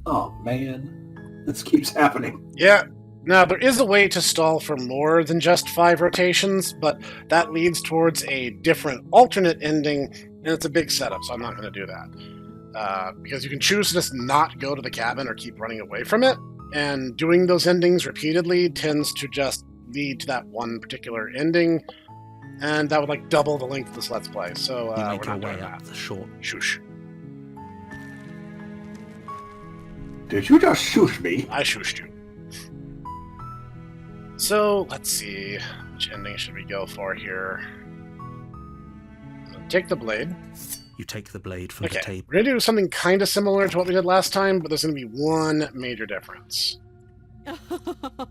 Oh, man. This keeps happening. Yeah. Now, there is a way to stall for more than just 5 rotations, but that leads towards a different alternate ending, and it's a big setup, so I'm not going to do that. Because you can choose to just not go to the cabin or keep running away from it, and doing those endings repeatedly tends to just lead to that one particular ending, and that would like double the length of this Let's Play, so You make we're your not doing way up that. the short. Shush. Did you just shush me? I shushed you. So, let's see. Which ending should we go for here? Take the blade. You take the blade from the table. We're going to do something kind of similar to what we did last time, but there's going to be one major difference.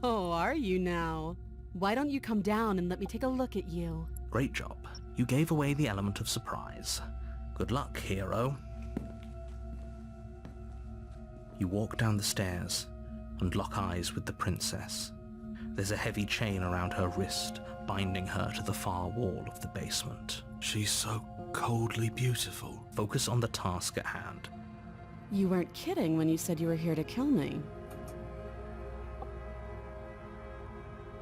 Oh, are you now? Why don't you come down and let me take a look at you? Great job. You gave away the element of surprise. Good luck, hero. You walk down the stairs and lock eyes with the princess. There's a heavy chain around her wrist, binding her to the far wall of the basement. She's so coldly beautiful. Focus on the task at hand. You weren't kidding when you said you were here to kill me.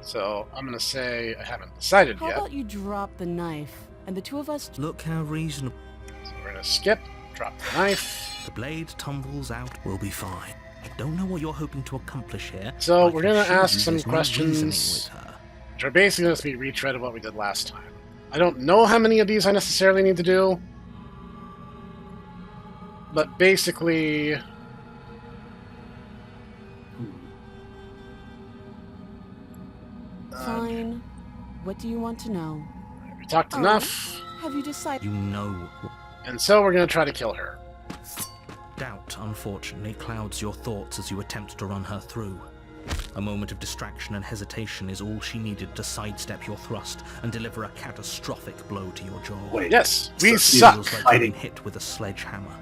So, I'm going to say I haven't decided How yet. about you drop the knife, and the two of us... Look how reasonable. So we're going to skip, drop the knife. The blade tumbles out. We'll be fine. I don't know what you're hoping to accomplish here. So, but I we're can going to assure ask you some there's no questions, reasoning with her. which are basically going to be retread of what we did last time. I don't know how many of these I necessarily need to do, but basically... Fine. What do you want to know? We talked enough, Have you decided... You know. and so we're going to try to kill her. Doubt, unfortunately, clouds your thoughts as you attempt to run her through. A moment of distraction and hesitation is all she needed to sidestep your thrust and deliver a catastrophic blow to your jaw. Wait. Yes, we It suck. feels like Fighting. being hit with a sledgehammer.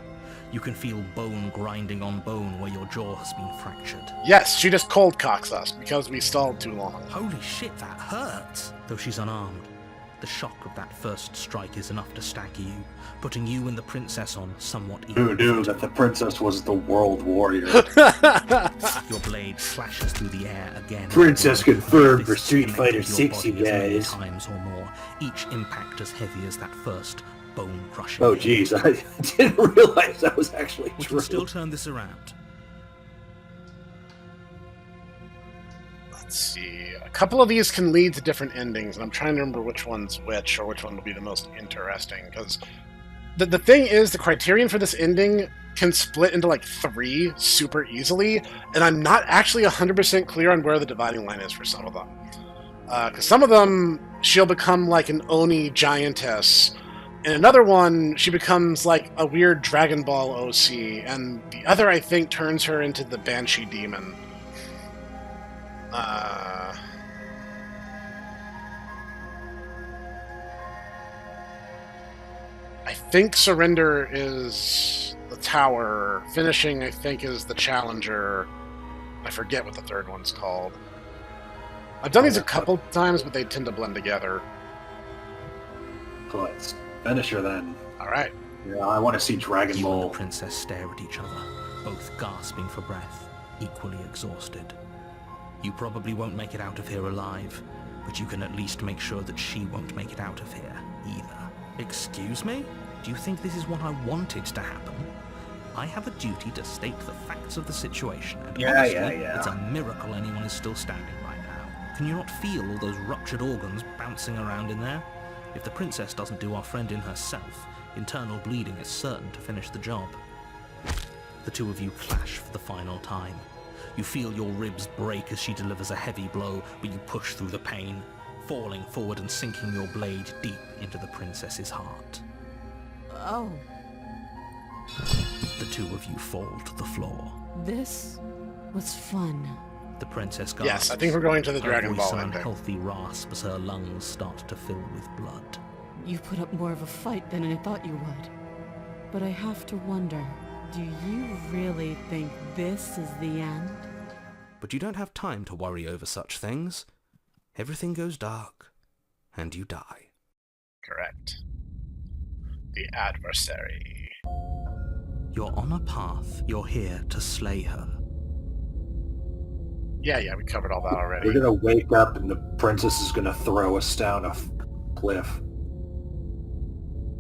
You can feel bone grinding on bone where your jaw has been fractured. Yes, she just cold cocks us because we stalled too long. Holy shit, that hurts! Though she's unarmed, the shock of that first strike is enough to stagger you, putting you and the princess on somewhat Who even. knew that the princess was the world warrior? Your blade slashes through the air again. Princess Your confirmed for fists Street connect Fighter with your 60, body as many guys. times or more, each impact as heavy as that first bone-crushing Oh, hit. jeez, I didn't realize that was actually We true. can still turn this around. Let's see. A couple of these can lead to different endings, and I'm trying to remember which one's which, or which one will be the most interesting, because the thing is, the criterion for this ending can split into like 3 super easily, and I'm not actually 100% clear on where the dividing line is for some of them. Because some of them, she'll become like an Oni giantess, and another one, she becomes like a weird Dragon Ball OC, and the other, I think, turns her into the Banshee Demon. I think Surrender is the tower. Finishing, I think, is the Challenger. I forget what the third one's called. I've done these a couple times, but they tend to blend together. Let's finish her then. Alright. Yeah, I want to see Dragon You and the Ball. princess stare at each other, both gasping for breath, equally exhausted. You probably won't make it out of here alive, but you can at least make sure that she won't make it out of here, either. Excuse me? Do you think this is what I wanted to happen? I have a duty to state the facts of the situation, and honestly, it's a miracle anyone is still standing right now. Can you not feel all those ruptured organs bouncing around in there? If the princess doesn't do our friend in herself, internal bleeding is certain to finish the job. The two of you clash for the final time. You feel your ribs break as she delivers a heavy blow, but you push through the pain, falling forward and sinking your blade deep into the princess's heart. Oh, The two of you fall to the floor. this was fun. The princess gasps. Yes, I think we're going to the her Dragon voice Ball an ending. unhealthy rasp as her lungs start to fill with blood. You put up more of a fight than I thought you would. But I have to wonder, do you really think this is the end? But you don't have time to worry over such things. Everything goes dark, and you die. Correct. The adversary. You're on a path. You're here to slay her. Yeah, we covered all that already. We're gonna wake up and the princess is gonna throw us down a cliff.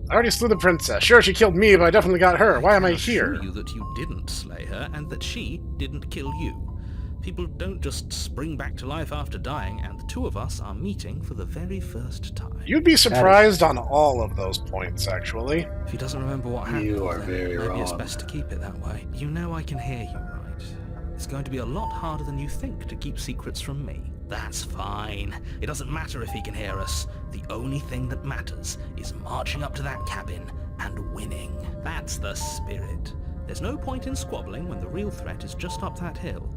I already slew the princess. Sure, she killed me, but I definitely got her. Why am I can assure here? you that you didn't slay her and that she didn't kill you. People don't just spring back to life after dying, and the two of us are meeting for the very first time. You'd be surprised on all of those points, actually. If he doesn't remember what happened, You are then very maybe it's wrong. best to keep it that way. You know I can hear you, right? It's going to be a lot harder than you think to keep secrets from me. That's fine. It doesn't matter if he can hear us. The only thing that matters is marching up to that cabin and winning. That's the spirit. There's no point in squabbling when the real threat is just up that hill.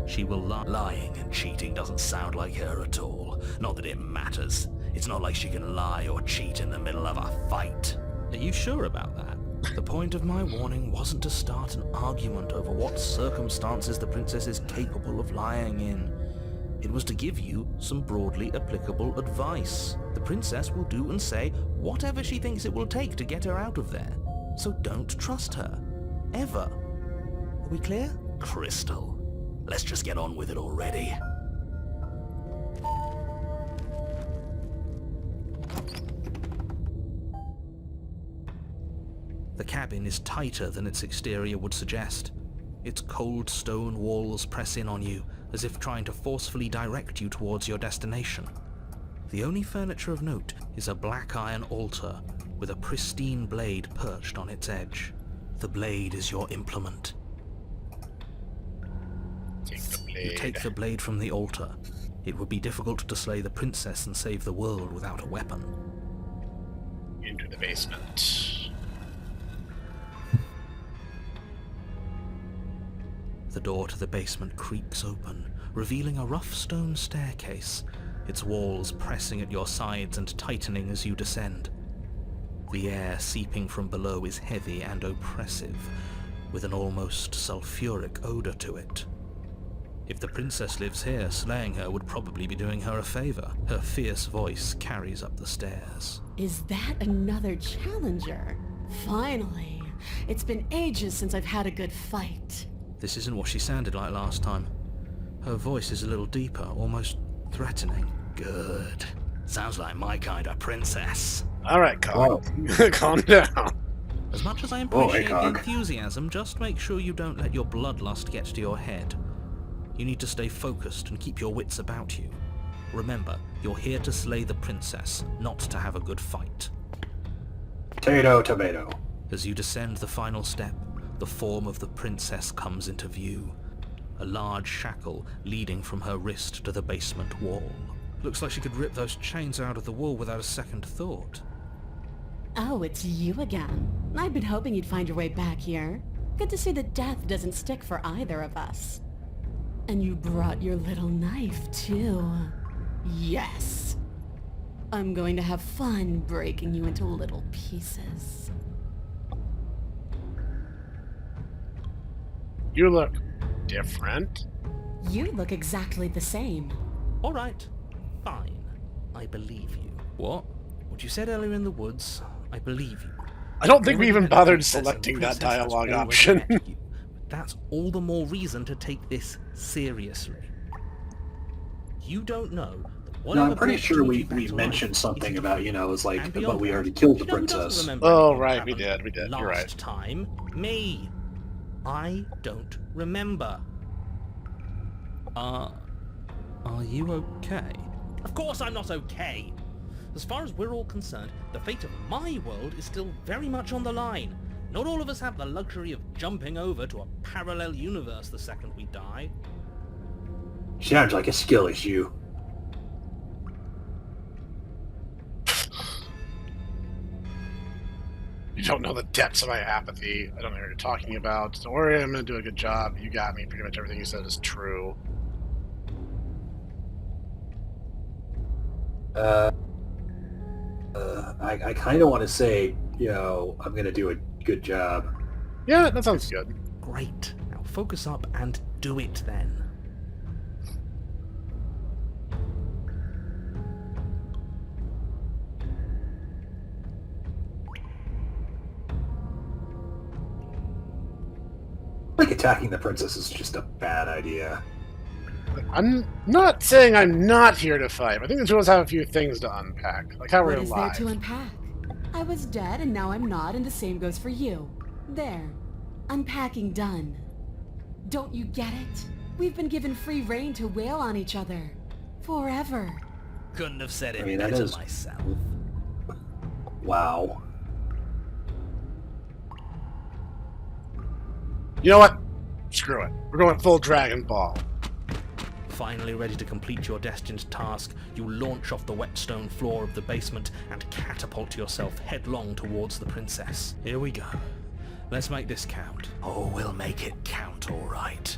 She will lie. Lying and cheating doesn't sound like her at all. Not that it matters. It's not like she can lie or cheat in the middle of a fight. Are you sure about that? The point of my warning wasn't to start an argument over what circumstances the princess is capable of lying in. It was to give you some broadly applicable advice. The princess will do and say whatever she thinks it will take to get her out of there. So don't trust her. Ever. Are we clear? Crystal. Let's just get on with it already. The cabin is tighter than its exterior would suggest. Its cold stone walls press in on you, as if trying to forcefully direct you towards your destination. The only furniture of note is a black iron altar with a pristine blade perched on its edge. The blade is your implement. Take the blade. You take the blade from the altar. It would be difficult to slay the princess and save the world without a weapon. Into the basement. The door to the basement creaks open, revealing a rough stone staircase, its walls pressing at your sides and tightening as you descend. The air seeping from below is heavy and oppressive, with an almost sulfuric odor to it. If the princess lives here, slaying her would probably be doing her a favor. Her fierce voice carries up the stairs. Is that another challenger? Finally. It's been ages since I've had a good fight. This isn't what she sounded like last time. Her voice is a little deeper, almost threatening. Good. Sounds like my kind of princess. Alright, calm down. As much as I Oh, appreciate the Cog. enthusiasm, just make sure you don't let your bloodlust get to your head. You need to stay focused and keep your wits about you. Remember, you're here to slay the princess, not to have a good fight. Potato, tomato. As you descend the final step, the form of the princess comes into view. A large shackle leading from her wrist to the basement wall. Looks like she could rip those chains out of the wall without a second thought. Oh, it's you again. I'd been hoping you'd find your way back here. Good to see that death doesn't stick for either of us. And you brought your little knife, too. Yes. I'm going to have fun breaking you into little pieces. You look different. You look exactly the same. All right, fine. I believe you. What? What you said earlier in the woods, I believe you. I don't think we even Already met the bothered princess, and the selecting that princess has dialogue already option. met you. That's all the more reason to take this seriously. You don't know that No, whatever I'm pretty brought sure Georgie we back to mentioned life something is about, different. it's like, And but beyond we that, already killed the you know who doesn't princess. remember Oh, anything that right, we happened did. You're Last right. time, me. I don't remember. Are you okay? Of course I'm not okay. As far as we're all concerned, the fate of my world is still very much on the line. Not all of us have the luxury of jumping over to a parallel universe the second we die. Sounds like a skill issue. You don't know the depths of my apathy. I don't know what you're talking about. Don't worry, I'm going to do a good job. You got me. Pretty much everything you said is true. I kind of want to say, I'm going to do a good job. Yeah, that sounds good. Great. Now focus up and do it then. like attacking the princess is just a bad idea. I'm not saying I'm not here to fight. I think the two of us have a few things to unpack, like how we're What is there alive. to unpack? I was dead and now I'm not, and the same goes for you. There. Unpacking done. Don't you get it? We've been given free rein to wail on each other. Forever. Couldn't have said it I mean, that better is- myself. Wow. You know what? Screw it. We're going full Dragon Ball. Finally ready to complete your destined task, you launch off the wet stone floor of the basement and catapult yourself headlong towards the princess. Here we go. Let's make this count. Oh, we'll make it count, all right.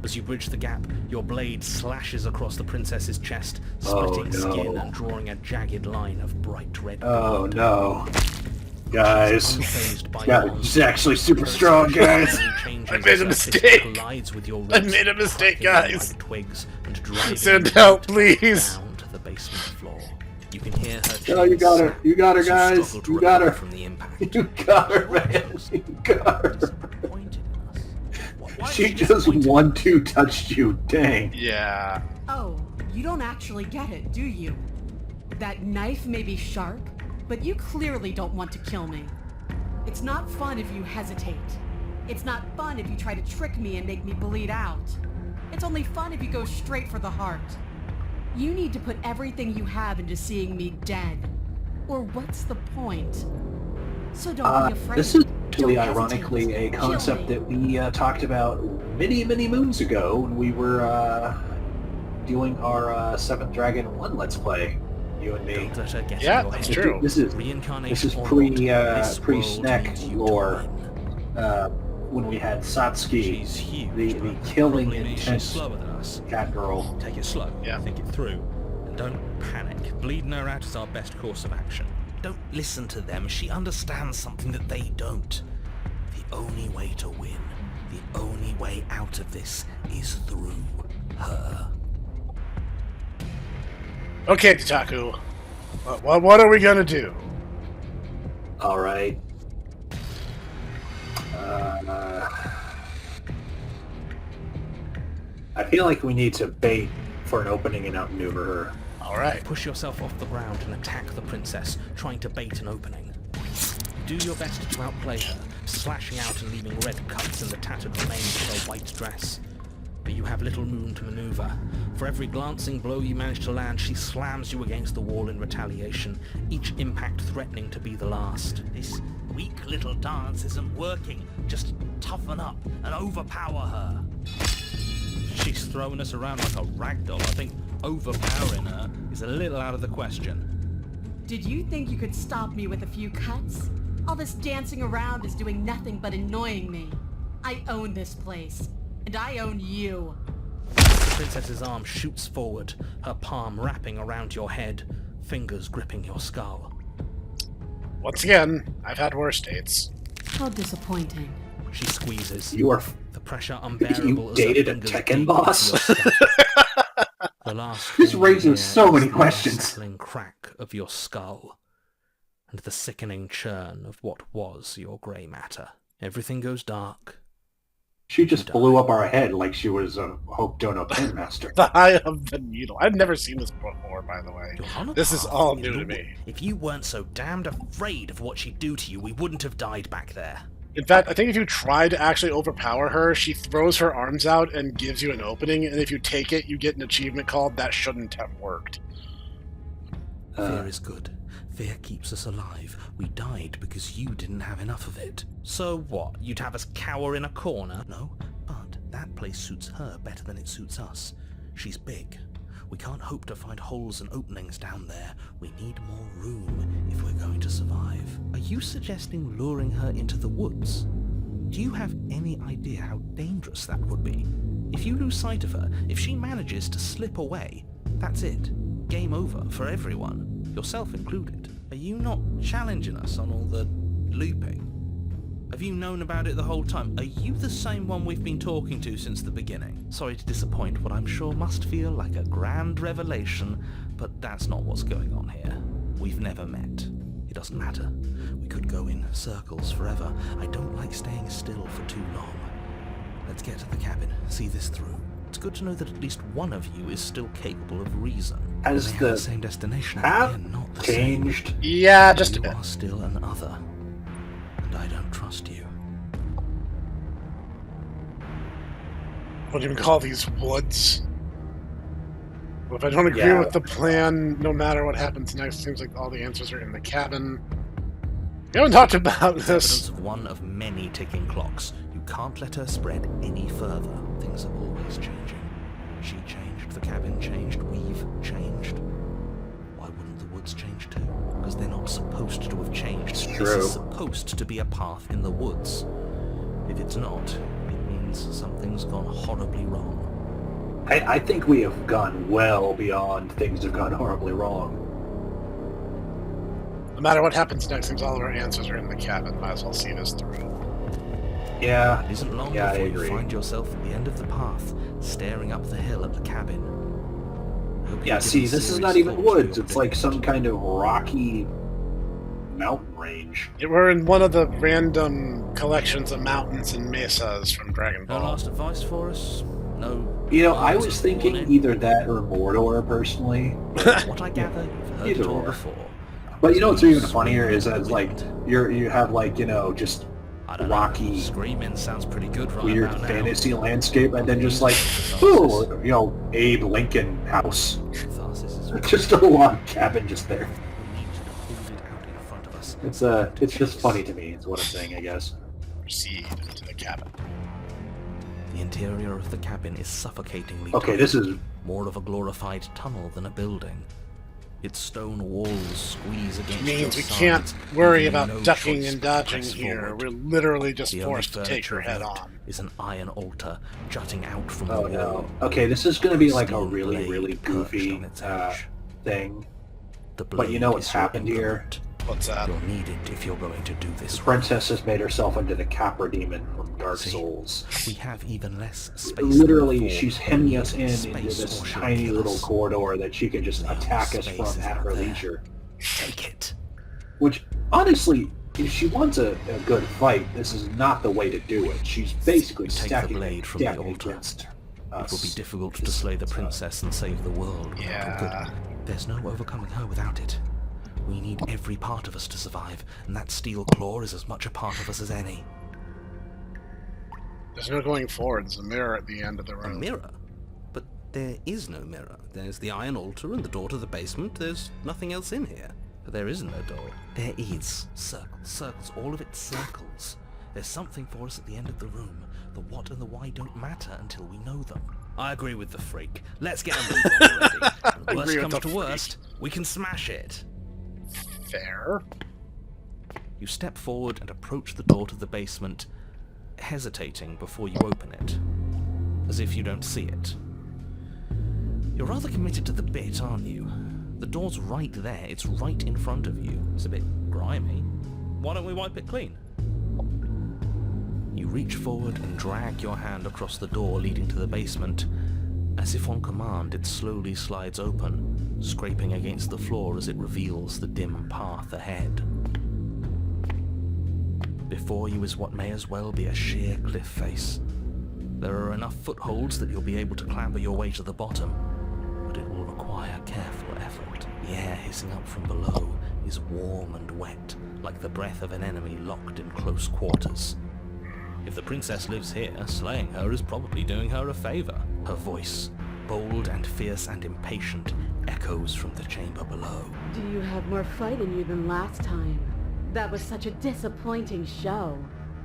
As you bridge the gap, your blade slashes across the princess's chest, splitting no. skin and drawing a jagged line of bright red Oh blood. no. Guys. Unfazed by Yeah, your she's actually super strong, guys. I made a mistake. Collides with your I ribs, made a mistake, cracking guys. like twigs and driving Send you help, please. down to the basement floor. You can hear her. Oh, you got her. You got her, as you guys. struggle to You got recover her. from the impact. You got her, man. You got her. Disappointed in us. Why She are you just disappointed? 1-2 touched you. Dang. Yeah. Oh, you don't actually get it, do you? That knife may be sharp, but you clearly don't want to kill me. It's not fun if you hesitate. It's not fun if you try to trick me and make me bleed out. It's only fun if you go straight for the heart. You need to put everything you have into seeing me dead. Or what's the point? So don't be afraid. This is actually Don't ironically hesitate. a Kill concept me. that we talked about many moons ago when we were doing our 7th Dragon 1 Let's Play. You and me. Don't let her get Yeah, in your that's head. true. This is Reincarnation or pre not, this pre world Snek needs you to lore. win. When we had Satsuki, She's huge, the but killing probably means she's intense slower than us. cat girl. Take it slow. Yeah. Think it through. And don't panic. Bleeding her out is our best course of action. Don't listen to them. She understands something that they don't. The only way to win, the only way out of this is through her. Okay, Tataku. What are we gonna do? All right. I feel like we need to bait for an opening and outmaneuver her. All right. Push yourself off the ground and attack the princess, trying to bait an opening. Do your best to outplay her, slashing out and leaving red cuts in the tattered remains of her white dress. But you have little room to maneuver. For every glancing blow you manage to land, she slams you against the wall in retaliation, each impact threatening to be the last. This weak little dance isn't working. Just toughen up and overpower her. She's throwing us around like a ragdoll. I think overpowering her is a little out of the question. Did you think you could stop me with a few cuts? All this dancing around is doing nothing but annoying me. I own this place, and I own you. The princess's arm shoots forward, her palm wrapping around your head, fingers gripping your skull. Once again, I've had worse dates. How disappointing. She squeezes. You are. The pressure unbearable You as dated her a fingers Tekken dig into boss? your skull. The last This thing raises you hear so is many the questions. unsettling crack of your skull, and the sickening churn of what was your grey matter. Everything goes dark. She just blew up our head like she was a Hope Dono Pen Master. The Eye of the Needle. I've never seen this before, by the way. You're on a This is path all in new the to wo- me. If you weren't so damned afraid of what she'd do to you, we wouldn't have died back there. In fact, I think if you try to actually overpower her, she throws her arms out and gives you an opening, and if you take it, you get an achievement called That Shouldn't Have Worked. Fear is good. Fear keeps us alive. We died because you didn't have enough of it. So what? You'd have us cower in a corner? No, but that place suits her better than it suits us. She's big. We can't hope to find holes and openings down there. We need more room if we're going to survive. Are you suggesting luring her into the woods? Do you have any idea how dangerous that would be? If you lose sight of her, if she manages to slip away, that's it. Game over for everyone, yourself included. Are you not challenging us on all the looping? Have you known about it the whole time? Are you the same one we've been talking to since the beginning? Sorry to disappoint what I'm sure must feel like a grand revelation, but that's not what's going on here. We've never met. It doesn't matter. We could go in circles forever. I don't like staying still for too long. Let's get to the cabin, see this through. It's good to know that at least one of you is still capable of reason. Has They have the the same destination, path but they're not the changed? same. Yeah, just a You bit. are still an other, and I don't trust you. What do you call these woods? Well, if I don't agree Yeah. with the plan, no matter what happens next, seems like all the answers are in the cabin. We haven't talked about It's this. evidence of one of many ticking clocks. You can't let her spread any further. Things are always changing. She changed, the cabin changed, we've changed. Why wouldn't the woods change too? Because they're not supposed to have changed. It's This true. is supposed to be a path in the woods. If it's not, it means something's gone horribly wrong. I think we have gone well beyond things have gone horribly wrong. No matter what happens next, seems all of our answers are in the cabin. Might as well see this through. Yeah, It isn't long Yeah, I before you agree. find yourself at the end of the path, staring up the hill at the cabin. Hope yeah. you've See, given this is serious not even thought to woods. your It's like some predicament. kind of rocky mountain range. We're in one of the random collections of mountains and mesas from Dragon No Ball. last advice for us? No. You know, I words was of thinking warning? either that or Mordor, personally. What I gather, you've heard Either it all or. before. But you know what's So even you funnier is scream that like out the wind. you have like, you know, just I don't rocky, know. Screaming sounds pretty good right weird about now. fantasy landscape, and then just like, oh, you know, Abe Lincoln house. Catharsis is Just a log cabin just there. we need to hold it out in front of us. It's just funny to me, is what I'm saying, I guess. Proceed to the cabin. The interior of the cabin is suffocatingly Okay, tight. this is More of a glorified tunnel than a building. Its stone walls squeeze against Means your we sides, can't worry leaving you about no ducking choice and but to dodging press here. forward. We're literally just The only forced to take her furniture head of note on. is an iron altar jutting out from oh the no. wall. Okay, this is gonna be like a Steel really, blade really perched goofy on its edge. thing. The But you blade know what's is your happened here? implement. What's that? You'll need it if you're going to do this The right. princess has made herself into the Capra demon from Dark See, Souls. We have even less space. Literally, than before. she's hemming us in Space into this or she'll tiny kill little us. corridor that she can just No, attack us space from is at not her there. leisure. Take it. Which, honestly, if she wants a good fight, this is not the way to do it. She's basically Take the stacking blade a from the deck altar. against It us. will be difficult to slay the princess and save the world without Yeah. her good. There's no overcoming her without it. We need every part of us to survive, and that steel claw is as much a part of us as any. There's no going forward. There's a mirror at the end of the A room. mirror? But there is no mirror. There's the iron altar and the door to the basement. There's nothing else in here. But there isn't no door. There is. Circles, circles, all of it circles. There's something for us at the end of the room. The what and the why don't matter until we know them. I agree with the freak. Let's get a move on already. And worst Agree with comes the to worst, we can smash it. Fair. You step forward and approach the door to the basement, hesitating before you open it, as if you don't see it. You're rather committed to the bit, aren't you? The door's right there, it's right in front of you. It's a bit grimy. Why don't we wipe it clean? You reach forward and drag your hand across the door leading to the basement. As if on command, it slowly slides open, scraping against the floor as it reveals the dim path ahead. Before you is what may as well be a sheer cliff face. There are enough footholds that you'll be able to clamber your way to the bottom, but it will require careful effort. The air hissing up from below is warm and wet, like the breath of an enemy locked in close quarters. If the princess lives here, slaying her is probably doing her a favor. Her voice, bold and fierce and impatient, echoes from the chamber below. Do you have more fight in you than last time? That was such a disappointing show.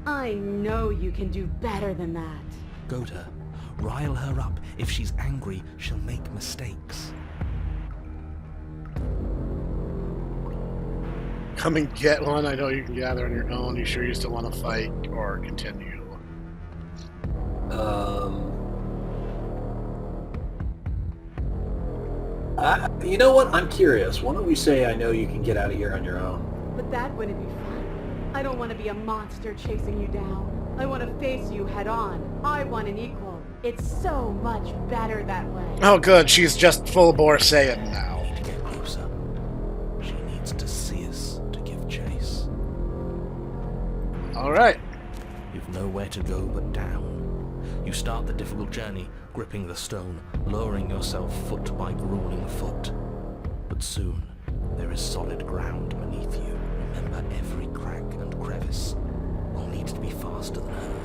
I know you can do better than that. Goad her. Rile her up. If she's angry, she'll make mistakes. Come and get one. I know you can gather on your own. You sure you still want to fight or continue? You know what? I'm curious. Why don't we say I know you can get out of here on your own? But that wouldn't be fun. I don't want to be a monster chasing you down. I want to face you head on. I want an equal. It's so much better that way. Oh, good. She's just full bore Saiyan now. Need to get closer. She needs to see us to give chase. All right. You've nowhere to go but down. You start the difficult journey, gripping the stone, lowering yourself foot by grueling foot. But soon, there is solid ground beneath you. Remember, every crack and crevice will need to be faster than her.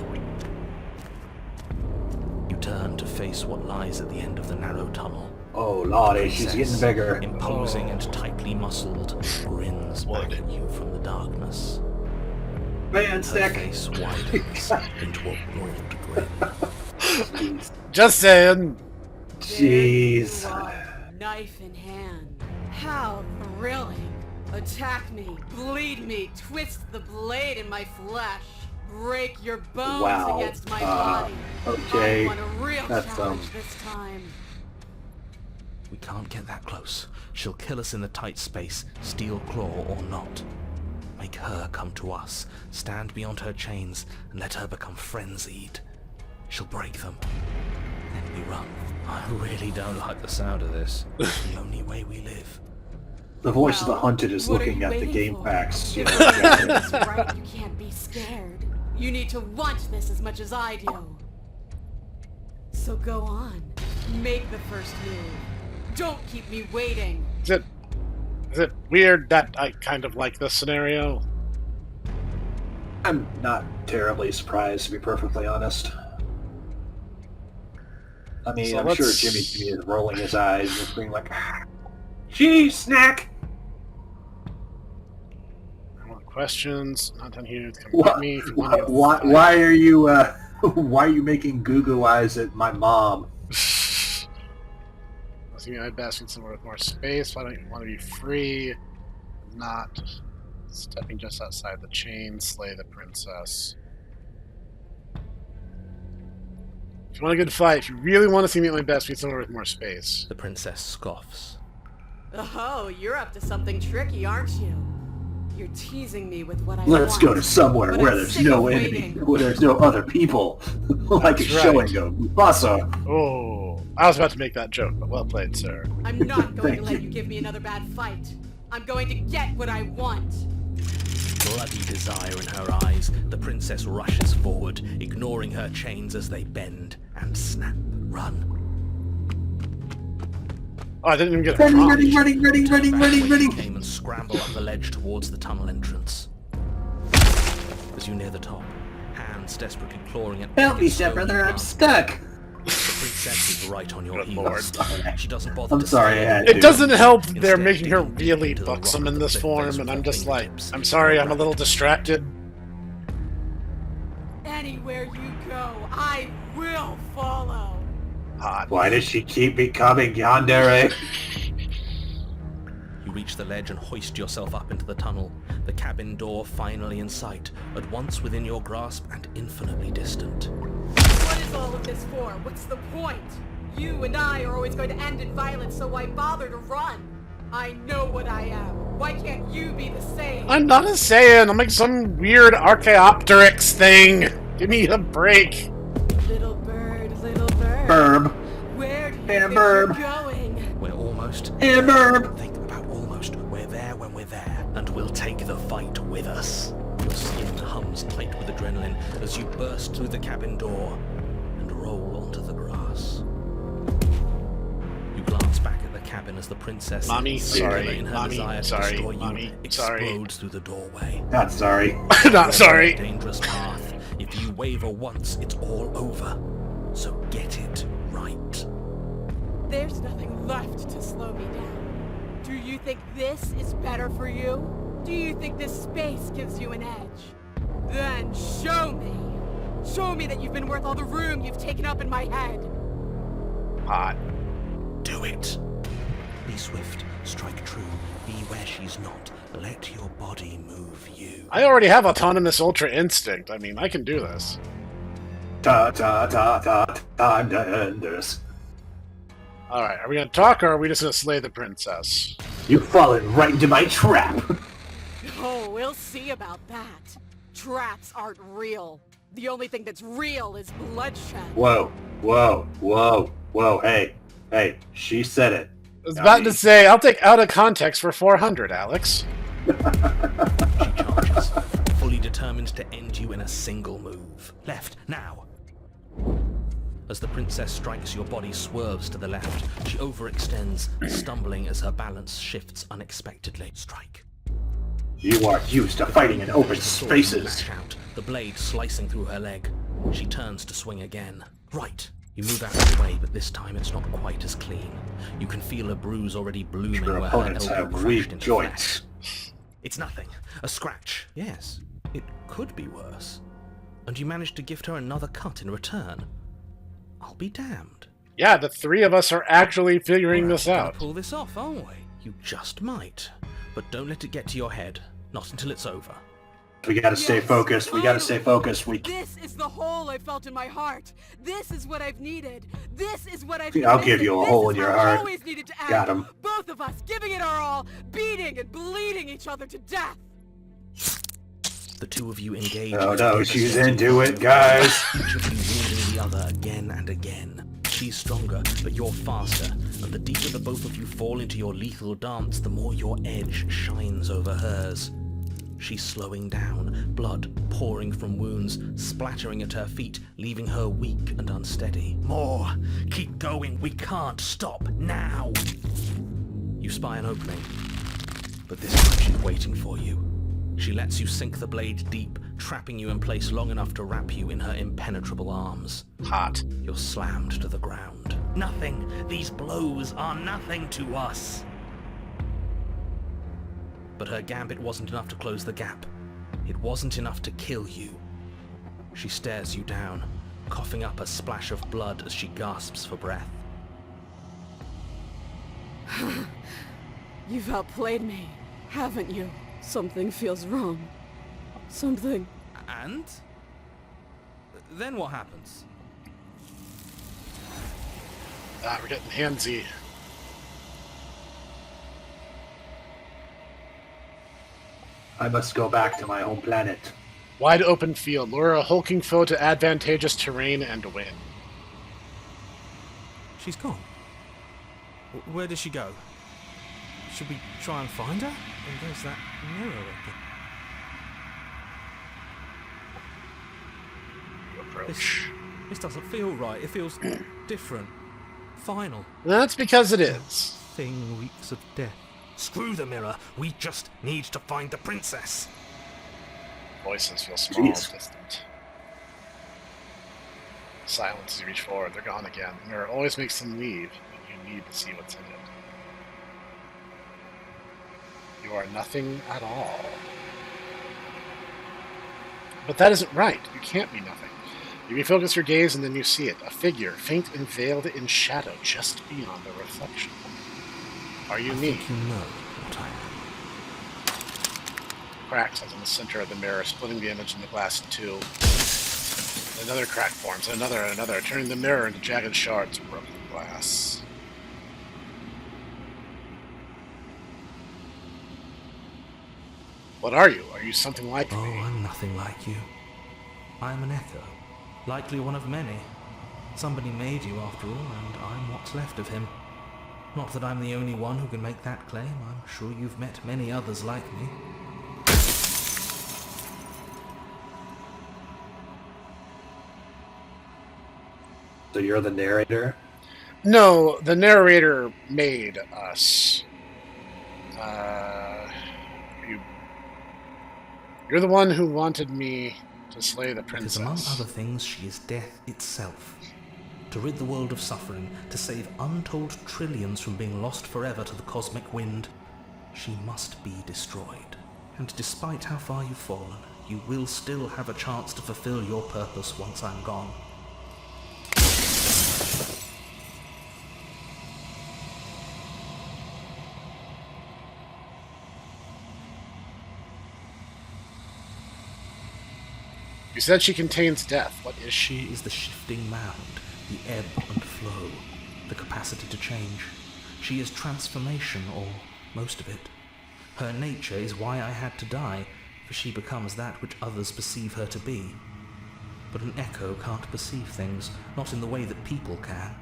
You turn to face what lies at the end of the narrow tunnel. Oh lordy, she's getting bigger. Imposing and tightly muscled, grins back at you from the darkness. Man, Her Snek. face widens into a broad grin. Just saying. Jeez. There you are, knife in hand. How thrilling. Attack me, bleed me, twist the blade in my flesh. Break your bones Wow. against my body. Okay. I want a real That's, challenge this time. We can't get that close. She'll kill us in the tight space, steel claw or not. Make her come to us, stand beyond her chains, and let her become frenzied. She'll break them. Then we run. I really don't like the sound of this. It's the only way we live. The voice of the Well, hunted is what are looking you at the waiting game for? packs. If you're doing this right, you can't be scared. You need to want this as much as I do. So go on. Make the first move. Don't keep me waiting. Is it weird that I kind of like this scenario? I'm not terribly surprised, to be perfectly honest. I mean, So I'm sure let's- Jimmy is rolling his eyes and just being like, "Gee, Snack! I want questions. Not done here. Come Why, get me. If you want to why are you why are you making goo-goo eyes at my mom?" Let's see, I'd best in somewhere with more space. Why don't you want to be free? Not stepping just outside the chain, slay the princess. If you want a good fight, if you really want to see me at my best, be somewhere with more space. The princess scoffs. Oh, you're up to something tricky, aren't you? You're teasing me with what I Let's want. go to somewhere But where I'm there's sick no of enemy, waiting. where there's no other people, like That's it's showing right. of Mufasa. Oh, I was about to make that joke, but well played, sir. I'm not going to Thank let you. you give me another bad fight. I'm going to get what I want. Bloody desire in her eyes, the princess rushes forward, ignoring her chains as they bend and snap. Run. Oh, I didn't even get a Running, prompt. running, running, running, running, Back running, when running. you came and scramble up the ledge towards the tunnel entrance. As you near the top, hands desperately clawing at Help me, the stone stepbrother, I'm path. stuck. The princess is right on your Good heels. lord. She doesn't bother I'm to sorry, stay I had It to. doesn't help that they're Instead, making her digging deep really into the buxom rock in at this the form, face and I'm with just her like, fingertips. I'm sorry, I'm a little distracted. Anywhere you go, I will follow. Hot. Why does she keep becoming yandere? You reach the ledge and hoist yourself up into the tunnel, the cabin door finally in sight, at once within your grasp and infinitely distant. What is all of this for? What's the point? You and I are always going to end in violence, so why bother to run? I know what I am. Why can't you be the same? I'm not a Saiyan. I'm like some weird Archaeopteryx thing. Give me a break. Little bird, little bird. Burb. Where do you And a think you're burb. going? We're almost. And burb. Think about almost. We're there when we're there, and we'll take the fight with us. Your skin hums tight with adrenaline as you burst through the cabin door and roll onto the grass. You glance back at the cabin as the princess, Mommy, singular sorry. in her Mommy, desire to sorry. destroy you, Mommy, sorry. explodes through the doorway. Not sorry. Not sorry. Dangerous path. If you waver once, it's all over. So get it right. There's nothing left to slow me down. Do you think this is better for you? Do you think this space gives you an edge? Then show me. Show me that you've been worth all the room you've taken up in my head. Hot. Do it. Be swift, strike true, be where she's not. Let your body move you. I already have autonomous ultra instinct. I mean, I can do this. Ta ta ta ta. Time to end this. All right, are we gonna talk, or are we just gonna slay the princess? You've fallen right into my trap. Oh, we'll see about that. Traps aren't real. The only thing that's real is bloodshed. Whoa, whoa, whoa, whoa. Hey, hey. She said it. I was about to say, I'll take out of context for 400, Alex. She charges, fully determined to end you in a single move. Left, now. As the princess strikes, your body swerves to the left. She overextends, stumbling as her balance shifts unexpectedly. Strike. You are used to fighting in open Sword spaces. lash out, the blade slicing through her leg. She turns to swing again. Right. You move out of the way, but this time it's not quite as clean. You can feel a bruise already blooming Your where her opponents elbow have crashed weak into joints. flesh. It's nothing. A scratch. Yes, it could be worse. And you manage to gift her another cut in return. I'll be damned. Yeah, the three of us are actually figuring We're this gonna out. pull this off, aren't we? You just might. But don't let it get to your head. Not until it's over. We gotta stay focused. We gotta stay focused. This is the hole I felt in my heart. This is what I've needed. This is what I've I'll give you a hole in your heart. Always needed to act. Got him. Both of us giving it our all, beating and bleeding each other to death. The two of you engage. Oh no, she's into it, guys. Each of you wounding the other again and again. She's stronger, but you're faster, and the deeper the both of you fall into your lethal dance, the more your edge shines over hers. She's slowing down, blood pouring from wounds, splattering at her feet, leaving her weak and unsteady. More! Keep going! We can't stop now! You spy an opening, but this time she's waiting for you. She lets you sink the blade deep, trapping you in place long enough to wrap you in her impenetrable arms. Hot. You're slammed to the ground. Nothing! These blows are nothing to us! But her gambit wasn't enough to close the gap. It wasn't enough to kill you. She stares you down, coughing up a splash of blood as she gasps for breath. You've outplayed me, haven't you? Something feels wrong. Something. And? Then what happens? Ah, we're getting handsy. I must go back to my home planet. Wide open field. Lure a hulking foe to advantageous terrain and win. She's gone. Where did she go? Should we try and find her? And there's that mirror again. You approach. This doesn't feel right. It feels different. Final. That's because it is. Thing reeks of death. Screw the mirror. We just need to find the princess. Voices feel small, Jeez. distant. Silence as you reach forward. They're gone again. The mirror always makes them leave, but you need to see what's in it. You are nothing at all. But that isn't right. You can't be nothing. You refocus your gaze and then you see it. A figure, faint and veiled in shadow, just beyond the reflection. Are you me? You know what I am. Cracks as in the center of the mirror, splitting the image in the glass in two. Another crack forms, another and another, turning the mirror into jagged shards of broken glass. What are you? Are you something like Oh, me? I'm nothing like you. I'm an echo. Likely one of many. Somebody made you after all, and I'm what's left of him. Not that I'm the only one who can make that claim. I'm sure you've met many others like me. So you're the narrator? No, the narrator made us. You're the one who wanted me to slay the Because among princess. other things, she is death itself. To rid the world of suffering, to save untold trillions from being lost forever to the cosmic wind, she must be destroyed. And despite how far you've fallen, you will still have a chance to fulfill your purpose once I'm gone. You said she contains death. What is she? She is the shifting mound, the ebb and flow, the capacity to change. She is transformation, or most of it. Her nature is why I had to die, for she becomes that which others perceive her to be. But an echo can't perceive things, not in the way that people can.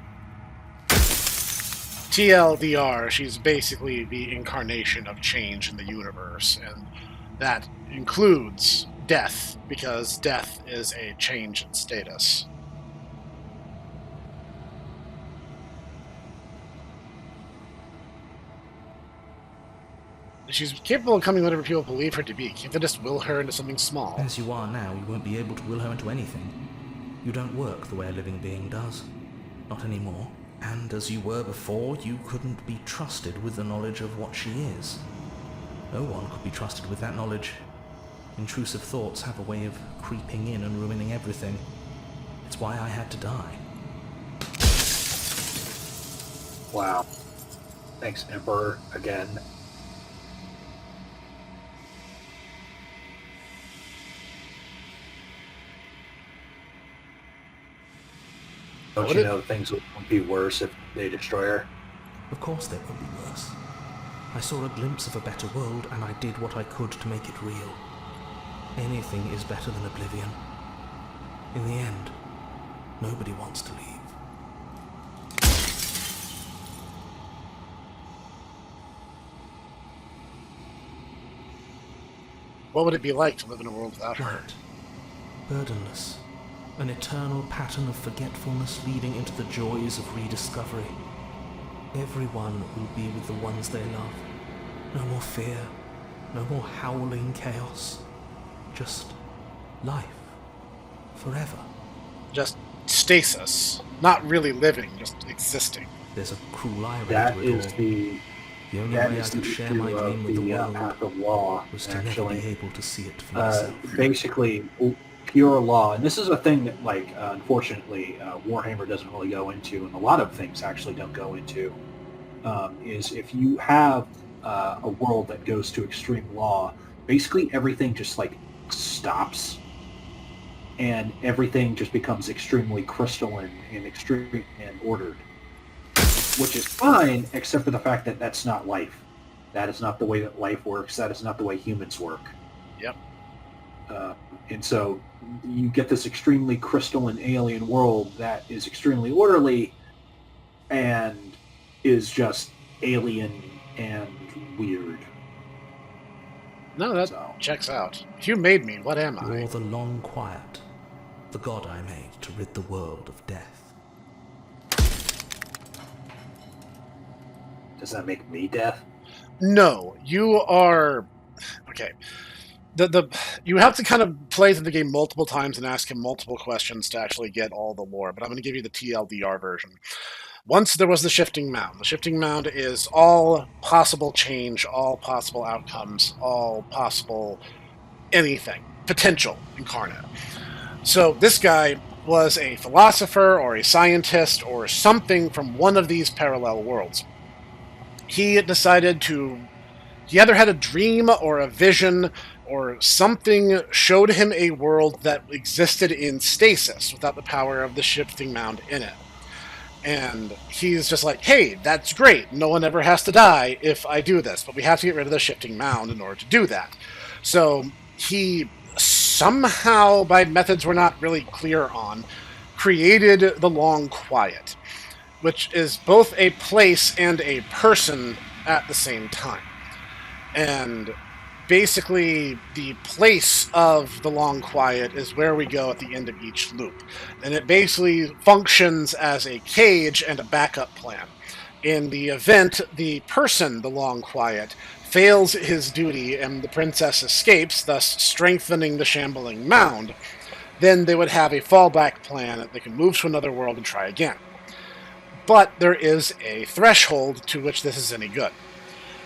TLDR, she's basically the incarnation of change in the universe, and that includes death, because death is a change in status. She's capable of becoming whatever people believe her to be. Can't they just will her into something small? As you are now, you won't be able to will her into anything. You don't work the way a living being does. Not anymore. And as you were before, you couldn't be trusted with the knowledge of what she is. No one could be trusted with that knowledge. Intrusive thoughts have a way of creeping in and ruining everything. It's why I had to die. Wow. Thanks, Emperor, again. Don't you know things would be worse if they destroy her? Of course they won't be worse. I saw a glimpse of a better world, and I did what I could to make it real. Anything is better than oblivion. In the end, nobody wants to leave. What would it be like to live in a world without her? Quiet. Burdenless. An eternal pattern of forgetfulness leading into the joys of rediscovery. Everyone will be with the ones they love. No more fear. No more howling chaos. Just life. Forever. Just stasis. Not really living, just existing. There's a cruel irony That to it is all. the The only that way I is the could share my issue dream of with the the world path of law. was to never Actually, be able to see it for myself. basically, pure law, and this is a thing that, like, unfortunately, Warhammer doesn't really go into, and a lot of things actually don't go into. Is if you have a world that goes to extreme law, basically everything just like stops, and everything just becomes extremely crystalline and extreme and ordered, which is fine, except for the fact that that's not life. That is not the way that life works. That is not the way humans work. Yep. And so you get this extremely crystalline alien world that is extremely orderly and is just alien and weird. No, that checks out. If you made me, what am I? You're the long quiet, the god I made to rid the world of death. Does that make me death? No, you are... Okay. You have to kind of play through the game multiple times and ask him multiple questions to actually get all the lore, but I'm going to give you the TLDR version. Once there was the Shifting Mound. The Shifting Mound is all possible change, all possible outcomes, all possible anything. Potential incarnate. So this guy was a philosopher or a scientist or something from one of these parallel worlds. He decided to... He either had a dream or a vision or something showed him a world that existed in stasis without the power of the Shifting Mound in it. And he's just like, hey, that's great. No one ever has to die if I do this, but we have to get rid of the Shifting Mound in order to do that. So he somehow, by methods we're not really clear on, created the Long Quiet, which is both a place and a person at the same time. And basically, the place of the Long Quiet is where we go at the end of each loop. And it basically functions as a cage and a backup plan. In the event the person, the Long Quiet, fails his duty and the princess escapes, thus strengthening the shambling mound, then they would have a fallback plan that they can move to another world and try again. But there is a threshold to which this is any good.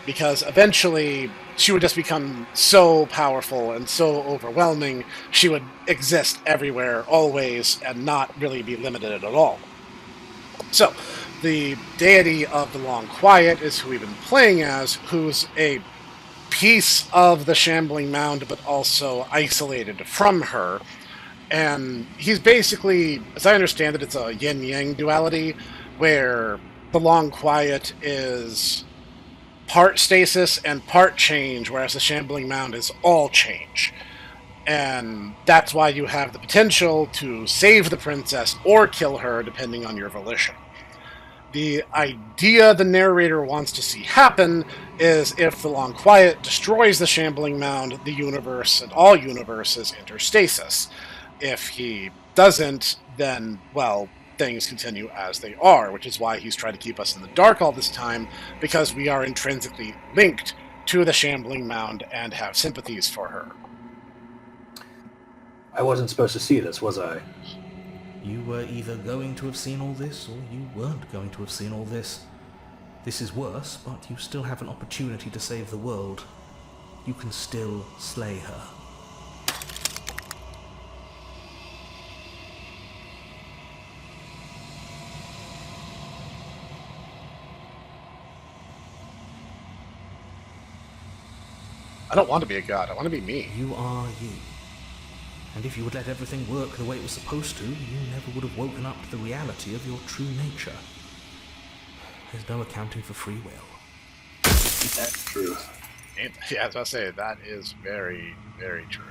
Because eventually she would just become so powerful and so overwhelming, she would exist everywhere, always, and not really be limited at all. So, the deity of the Long Quiet is who we've been playing as, who's a piece of the shambling mound, but also isolated from her. And he's basically, as I understand it, it's a yin-yang duality, where the Long Quiet is part stasis and part change, whereas the shambling mound is all change. And that's why you have the potential to save the princess or kill her, depending on your volition. The idea the narrator wants to see happen is if the Long Quiet destroys the shambling mound, the universe and all universes enter stasis. If he doesn't, then, well, things continue as they are, which is why he's trying to keep us in the dark all this time, because we are intrinsically linked to the shambling mound and have sympathies for her. I wasn't supposed to see this, was I? You were either going to have seen all this, or you weren't going to have seen all this. This is worse, but you still have an opportunity to save the world. You can still slay her. I don't want to be a god. I want to be me. You are you. And if you would let everything work the way it was supposed to, you never would have woken up to the reality of your true nature. There's no accounting for free will. That's true. Yeah, as I say, that is very, very true.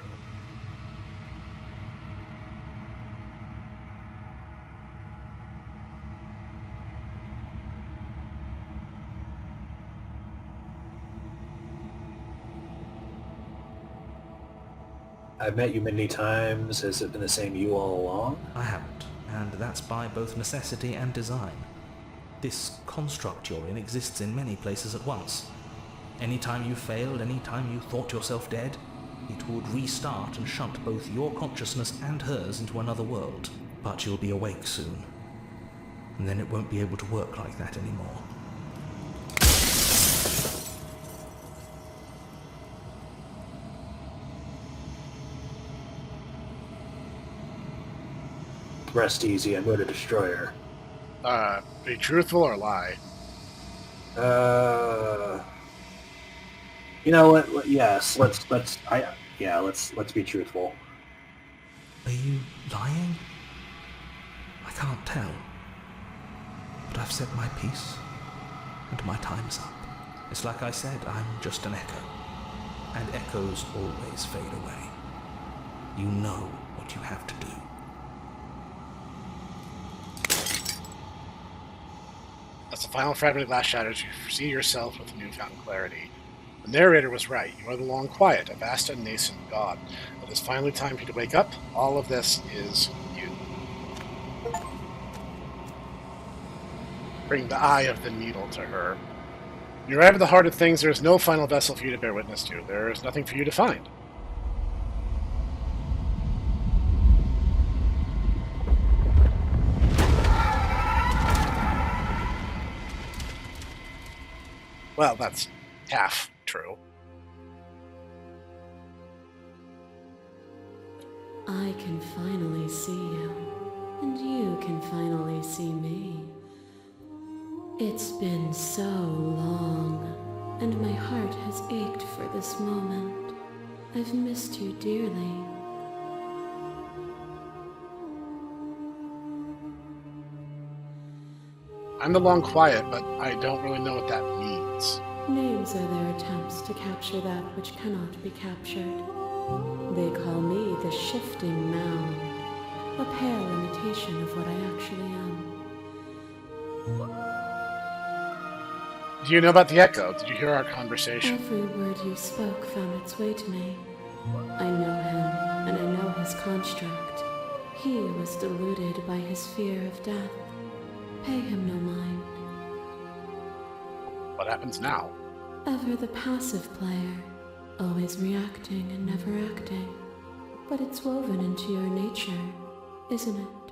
I've met you many times. Has it been the same you all along? I haven't, and that's by both necessity and design. This construct you're in exists in many places at once. Anytime you failed, anytime you thought yourself dead, it would restart and shunt both your consciousness and hers into another world. But you'll be awake soon, and then it won't be able to work like that anymore. Rest easy, I'm going to destroy her. Be truthful or lie? You know what? Yes, let's be truthful. Are you lying? I can't tell. But I've said my piece, and my time's up. It's like I said, I'm just an echo. And echoes always fade away. You know what you have to do. As the final fragment of glass shatters, you see yourself with newfound clarity. The narrator was right. You are the long quiet, a vast and nascent god. It is finally time for you to wake up. All of this is you. Bring the eye of the needle to her. You arrive at the heart of things. There is no final vessel for you to bear witness to. There is nothing for you to find. Well, that's half true. I can finally see you, and you can finally see me. It's been so long, and my heart has ached for this moment. I've missed you dearly. I'm the long quiet, but I don't really know what that means. Names are their attempts to capture that which cannot be captured. They call me the shifting mound, a pale imitation of what I actually am. Do you know about the Echo? Did you hear our conversation? Every word you spoke found its way to me. I know him, and I know his construct. He was deluded by his fear of death. Pay him no mind. What happens now? Ever the passive player, always reacting and never acting. But it's woven into your nature, isn't it?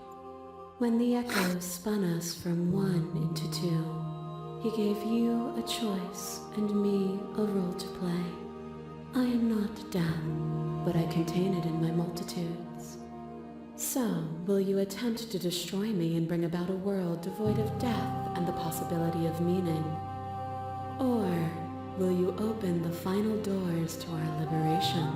When the Echo spun us from one into two, he gave you a choice and me a role to play. I am not death, but I contain it in my multitudes. So, will you attempt to destroy me and bring about a world devoid of death and the possibility of meaning? Or will you open the final doors to our liberation?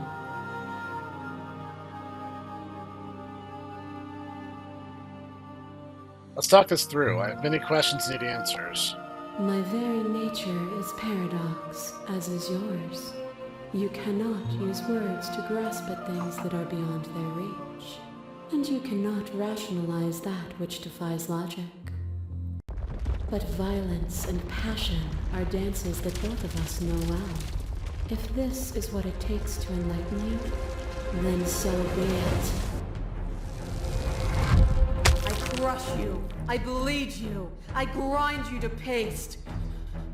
Let's talk this through. I have many questions and need answers. My very nature is paradox, as is yours. You cannot use words to grasp at things that are beyond their reach. And you cannot rationalize that which defies logic. But violence and passion are dances that both of us know well. If this is what it takes to enlighten you, then so be it. I crush you. I bleed you. I grind you to paste.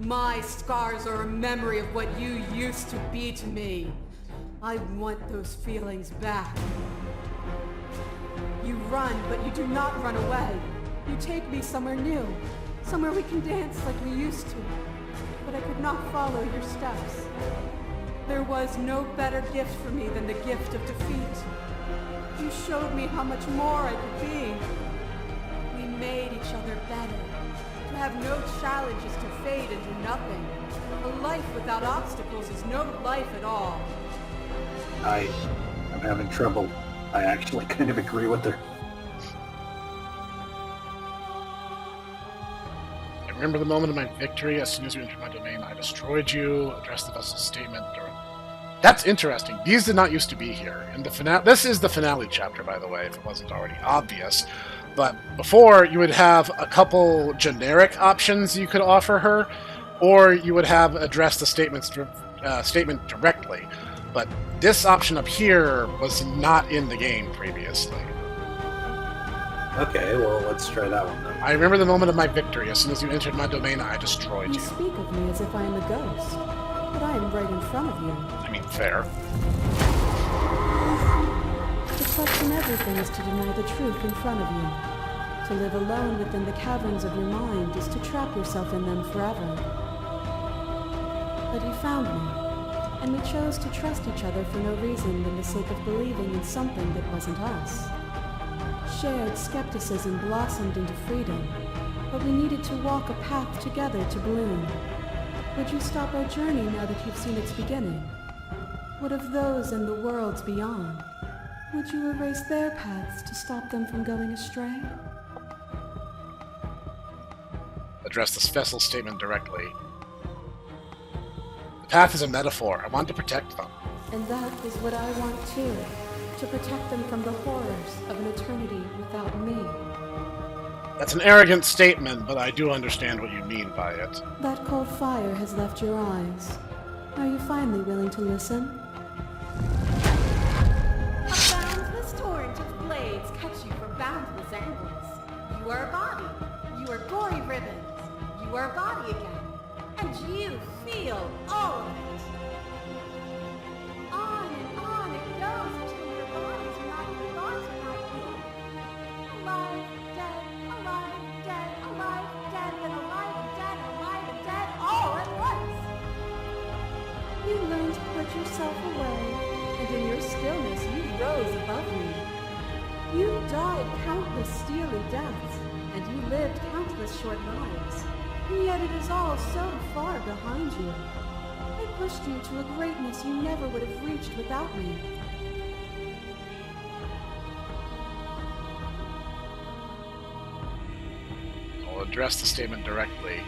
My scars are a memory of what you used to be to me. I want those feelings back. You run, but you do not run away. You take me somewhere new, somewhere we can dance like we used to. But I could not follow your steps. There was no better gift for me than the gift of defeat. You showed me how much more I could be. We made each other better. To have no challenges to fade into nothing. A life without obstacles is no life at all. I'm having trouble. I actually kind of agree with her. I remember the moment of my victory. As soon as you entered my domain, I destroyed you. Addressed the vessel's statement. That's interesting. These did not used to be here. In the finale, this is the finale chapter, by the way, if it wasn't already obvious. But before, you would have a couple generic options you could offer her, or you would have addressed the statement directly. But this option up here was not in the game previously. Okay, well, let's try that one then. I remember the moment of my victory. As soon as you entered my domain, I destroyed You you. speak of me as if I am a ghost, but I am right in front of you. I mean, fair. To question everything is to deny the truth in front of you. To live alone within the caverns of your mind is to trap yourself in them forever. But you found me, and we chose to trust each other for no reason than the sake of believing in something that wasn't us. Shared skepticism blossomed into freedom, but we needed to walk a path together to bloom. Would you stop our journey now that you've seen its beginning? What of those in the worlds beyond? Would you erase their paths to stop them from going astray? Address this vessel statement directly. The path is a metaphor. I want to protect them. And that is what I want too. To protect them from the horrors of an eternity without me. That's an arrogant statement, but I do understand what you mean by it. That cold fire has left your eyes. Are you finally willing to listen? A boundless torrent of blades cut you for boundless angles. You are a body. You are gory ribbons. You are a body again. And you feel all of it. On it goes until your bodies are not even bonds are not healed. Alive, dead, alive, dead, alive, dead, then alive and dead, all at once. You learned to put yourself away, and in your stillness you rose above me. You died countless steely deaths, and you lived countless short lives, and yet it is all so far behind you. I pushed you to a greatness you never would have reached without me. I'll address the statement directly.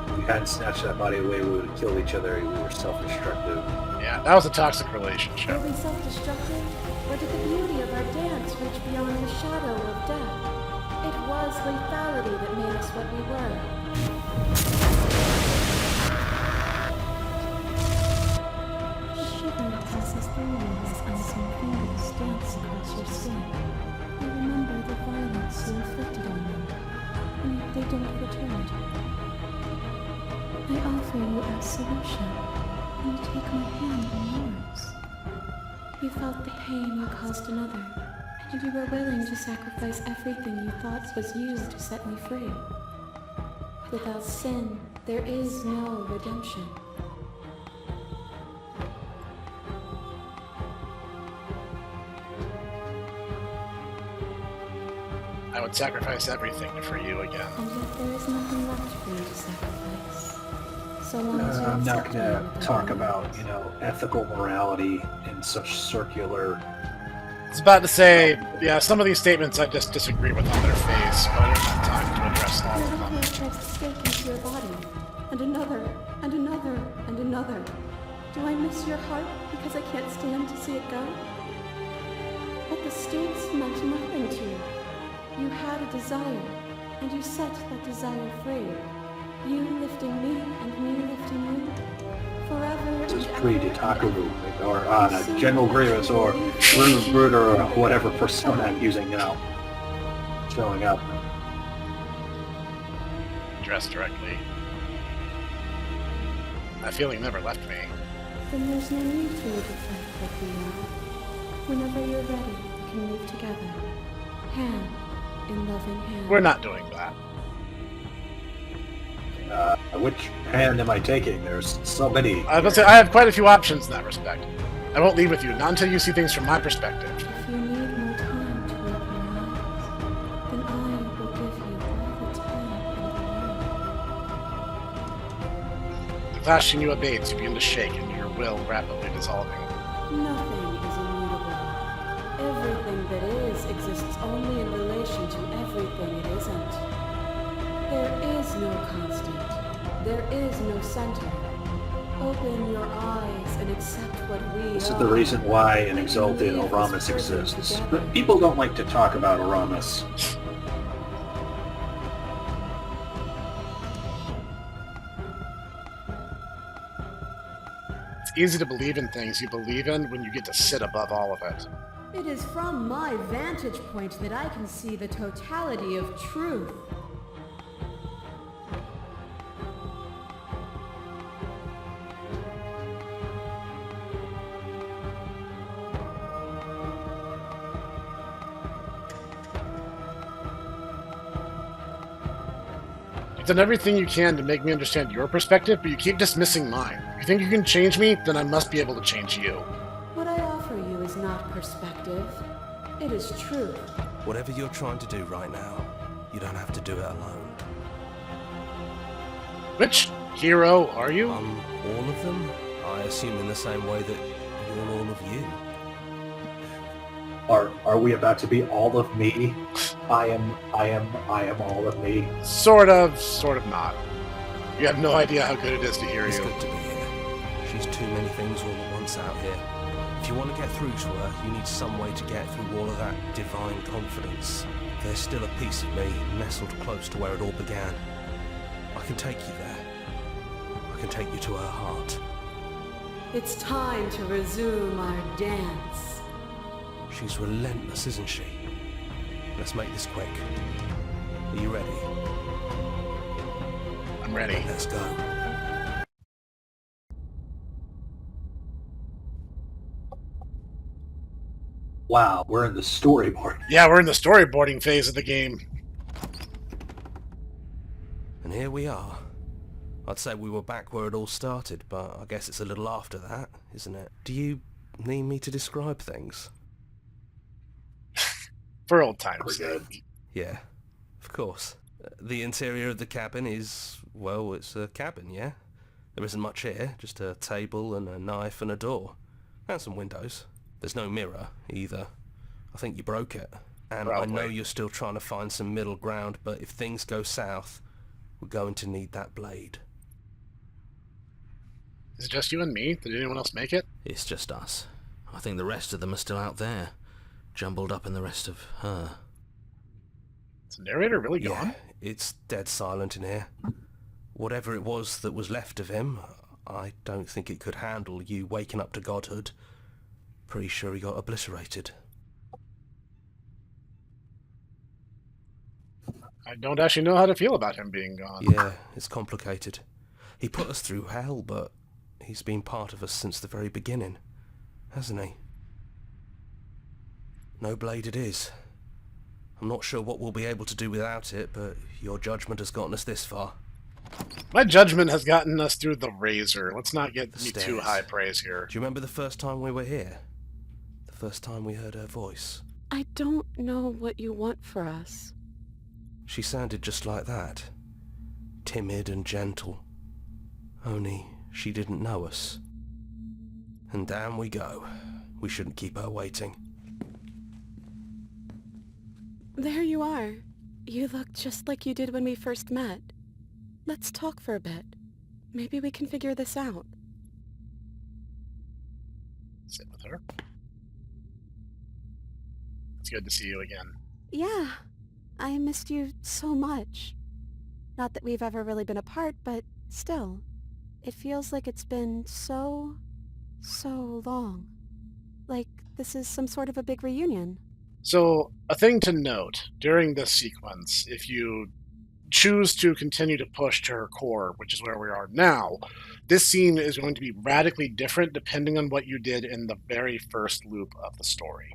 If we hadn't snatched that body away, we would have killed each other. We were self-destructive. Yeah, that was a toxic relationship. Were we self-destructive, or did the beauty of our dance reach beyond the shadow of death? It was lethality that made us what we were. Shiver passes the walls and some fingers dance across your skin. You remember the violence you inflicted on them, and yet they don't return. I offer you absolution, and you take my hand in yours. You felt the pain you caused another, and you were willing to sacrifice everything you thought was you to set me free. Without sin, there is no redemption. I would sacrifice everything to free you again. And yet there is nothing left for you to sacrifice. So long as you I'm not accept going me to with talk open about, arms. ethical morality in such circular. I was about to say, yeah, some of these statements I just disagree with on their face, but I don't have time to address all Your of little them. hand drives a stake into your body, and another, and another, and another. Do I miss your heart because I can't stand to see it go? But the stakes meant nothing to you. You had a desire, and you set that desire free. You lifting me and me lifting you. For forever This is and pre ever Takaru, or General Grievous, or Brood, or whatever persona I'm using now. Showing up. Dressed directly. That feeling never left me. Then there's no need for you to fight like we are. Whenever you're ready, we can move together. Hand in loving hand. We're not doing that. Which hand am I taking? There's so many. I was about to say, I have quite a few options in that respect. I won't leave with you, not until you see things from my perspective. If you need more time to open your eyes, then I will give you all the time in the world. The flashing you abates, you begin to shake, and your will rapidly dissolving. Nothing is immutable. Everything that is exists only in relation to everything it isn't. There is no constant. There is no center. Open your eyes and accept what we are. This is the reason why an exalted Oramus exists. But people don't like to talk about Oramus. It's easy to believe in things you believe in when you get to sit above all of it. It is from my vantage point that I can see the totality of truth. You've done everything you can to make me understand your perspective, but you keep dismissing mine. If you think you can change me, then I must be able to change you. What I offer you is not perspective. It is truth. Whatever you're trying to do right now, you don't have to do it alone. Which hero are you? All of them? I assume in the same way that you're all of you. Are we about to be all of me? I am all of me. Sort of not. You have no idea how good it is to hear It's you. good to be here. She's too many things all at once out here. If you want to get through to her, you need some way to get through all of that divine confidence. There's still a piece of me nestled close to where it all began. I can take you there. I can take you to her heart. It's time to resume our dance. She's relentless, isn't she? Let's make this quick. Are you ready? I'm ready. Let's go. Wow, we're in the storyboard. Yeah, we're in the storyboarding phase of the game. And here we are. I'd say we were back where it all started, but I guess it's a little after that, isn't it? Do you need me to describe things? For old times' We're good. sake. Yeah, of course. The interior of the cabin is, well, it's a cabin, yeah? There isn't much here, just a table and a knife and a door. And some windows. There's no mirror, either. I think you broke it. And I know Probably. you're still trying to find some middle ground, but if things go south, we're going to need that blade. Is it just you and me? Did anyone else make it? It's just us. I think the rest of them are still out there, jumbled up in the rest of her. Is the narrator really Yeah, gone? it's dead silent in here. Whatever it was that was left of him, I don't think it could handle you waking up to godhood. Pretty sure he got obliterated. I don't actually know how to feel about him being gone. Yeah, it's complicated. He put us through hell, but he's been part of us since the very beginning, hasn't he? No blade it is. I'm not sure what we'll be able to do without it, but your judgment has gotten us this far. My judgment has gotten us through the razor. Let's not get me too Stairs. high praise here. Do you remember the first time we were here? The first time we heard her voice? I don't know what you want for us. She sounded just like that. Timid and gentle. Only she didn't know us. And down we go. We shouldn't keep her waiting. There you are. You look just like you did when we first met. Let's talk for a bit. Maybe we can figure this out. Sit with her. It's good to see you again. Yeah, I missed you so much. Not that we've ever really been apart, but still. It feels like it's been so long. Like this is some sort of a big reunion. So, a thing to note during this sequence, if you choose to continue to push to her core, which is where we are now, this scene is going to be radically different depending on what you did in the very first loop of the story.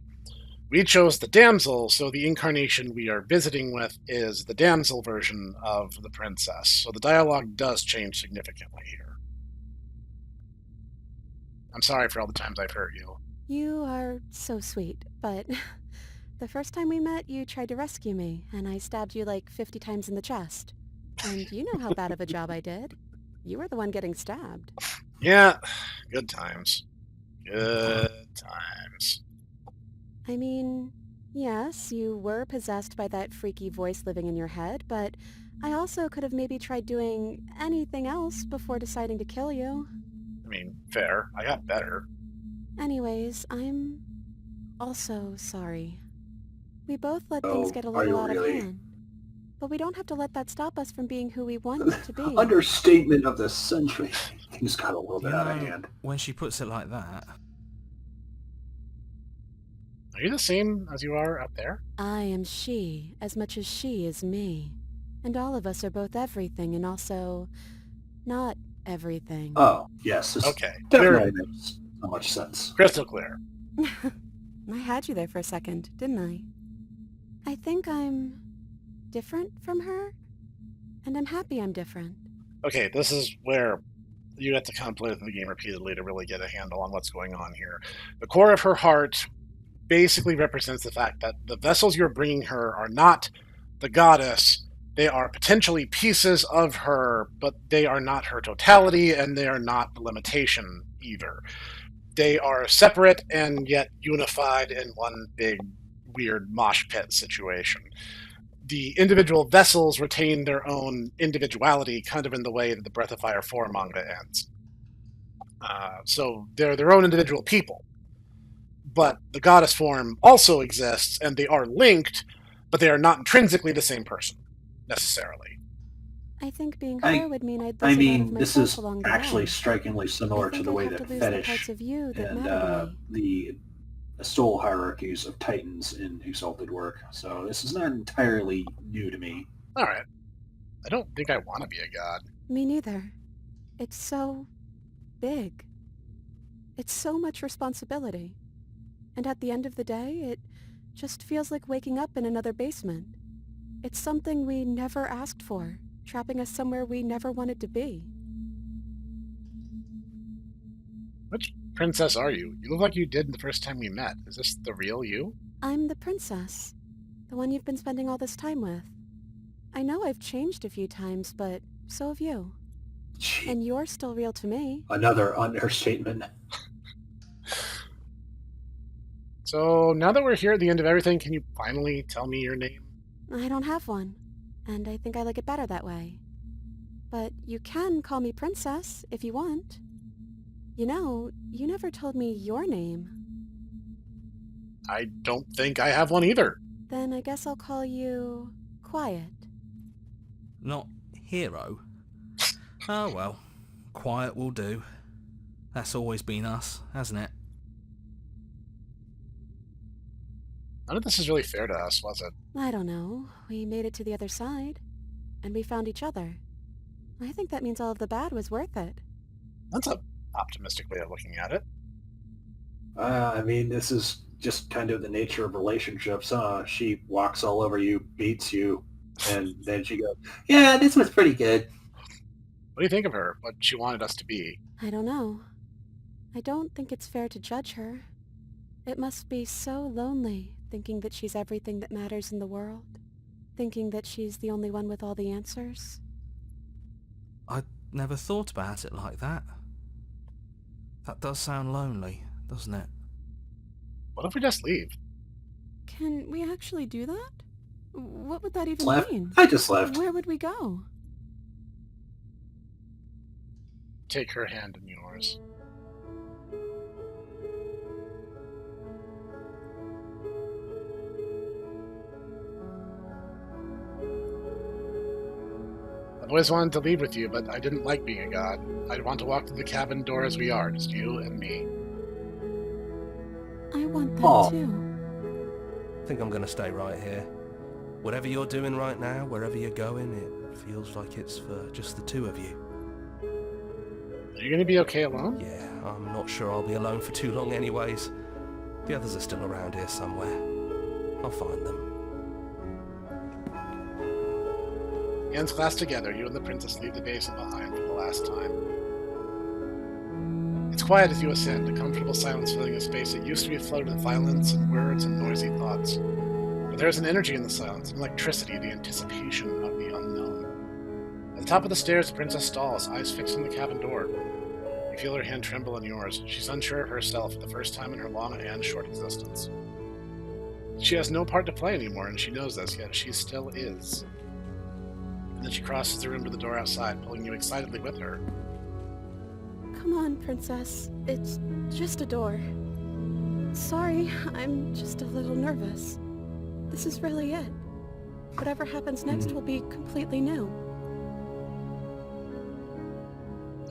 We chose the damsel, so the incarnation we are visiting with is the damsel version of the princess. So the dialogue does change significantly here. I'm sorry for all the times I've hurt you. You are so sweet, but the first time we met, you tried to rescue me, and I stabbed you like 50 times in the chest. And you know how bad of a job I did. You were the one getting stabbed. Yeah, good times. Good times. I mean, yes, you were possessed by that freaky voice living in your head, but I also could have maybe tried doing anything else before deciding to kill you. I mean, fair. I got better. Anyways, I'm also sorry. We both let things Oh, get a are little you out of really? hand. But we don't have to let that stop us from being who we want to be. Understatement of the century. Things got a little You bit out of know, hand. when she puts it like that, Are you the same as you are up there? I am she as much as she is me. And all of us are both everything and also not everything. Oh, yes. This Okay, definitely makes so much sense. crystal clear. I had you there for a second, didn't I? I think I'm different from her, and I'm happy I'm different. Okay, this is where you have to kind of play through the game repeatedly to really get a handle on what's going on here. The core of her heart basically represents the fact that the vessels you're bringing her are not the goddess. They are potentially pieces of her, but they are not her totality, and they are not the limitation either. They are separate and yet unified in one big, weird mosh pit situation. The individual vessels retain their own individuality, kind of in the way that the Breath of Fire 4 manga ends. So they're their own individual people. But the goddess form also exists, and they are linked, but they are not intrinsically the same person, necessarily. I think being I- her would mean I'd I lose a lot of mean, this myself is along the actually way. strikingly I similar to think the I'd way have to that lose the parts fetish of you that and matter to me. the soul hierarchies of titans in Exalted work. So this is not entirely new to me. All right. I don't think I want to be a god. Me neither. It's so big. It's so much responsibility. And at the end of the day, it just feels like waking up in another basement. It's something we never asked for, trapping us somewhere we never wanted to be. Which princess are you? You look like you did the first time we met. Is this the real you? I'm the princess, the one you've been spending all this time with. I know I've changed a few times, but so have you. Gee, And you're still real to me. another understatement. So now that we're here at the end of everything, can you finally tell me your name? I don't have one, and I think I like it better that way. But you can call me Princess if you want. You know, you never told me your name. I don't think I have one either. Then I guess I'll call you Quiet. not hero. Oh well, quiet will do. That's always been us, hasn't it? None of this is really fair to us, was it? I don't know. We made it to the other side, and we found each other. I think that means all of the bad was worth it. That's a optimistic way of looking at it. I mean, this is just kind of the nature of relationships, huh? She walks all over you, beats you, and then she goes, "Yeah, this was pretty good." What do you think of her? What she wanted us to be? I don't know. I don't think it's fair to judge her. It must be so lonely thinking that she's everything that matters in the world. Thinking that she's the only one with all the answers. I never thought about it like that. That does sound lonely, doesn't it? What if we just leave? Can we actually do that? What would that even Left. mean? I just left. Where would we go? Take her hand in yours. I've always wanted to leave with you, but I didn't like being a god. I'd want to walk through the cabin door as we are, just you and me. I want that Aw. too. I think I'm going to stay right here. Whatever you're doing right now, wherever you're going, it feels like it's for just the two of you. Are you going to be okay alone? Yeah, I'm not sure I'll be alone for too long anyways. The others are still around here somewhere. I'll find them. Hands clasped together, you and the princess leave the basin behind for the last time. It's quiet as you ascend, a comfortable silence filling a space that used to be flooded with violence and words and noisy thoughts. But there is an energy in the silence, an electricity, the anticipation of the unknown. At the top of the stairs, the princess stalls, eyes fixed on the cabin door. You feel her hand tremble in yours. She's unsure of herself for the first time in her long and short existence. She has no part to play anymore, and she knows this, yet she still is. And then she crosses the room to the door outside, pulling you excitedly with her. Come on, princess. It's just a door. Sorry, I'm just a little nervous. This is really it. Whatever happens next will be completely new.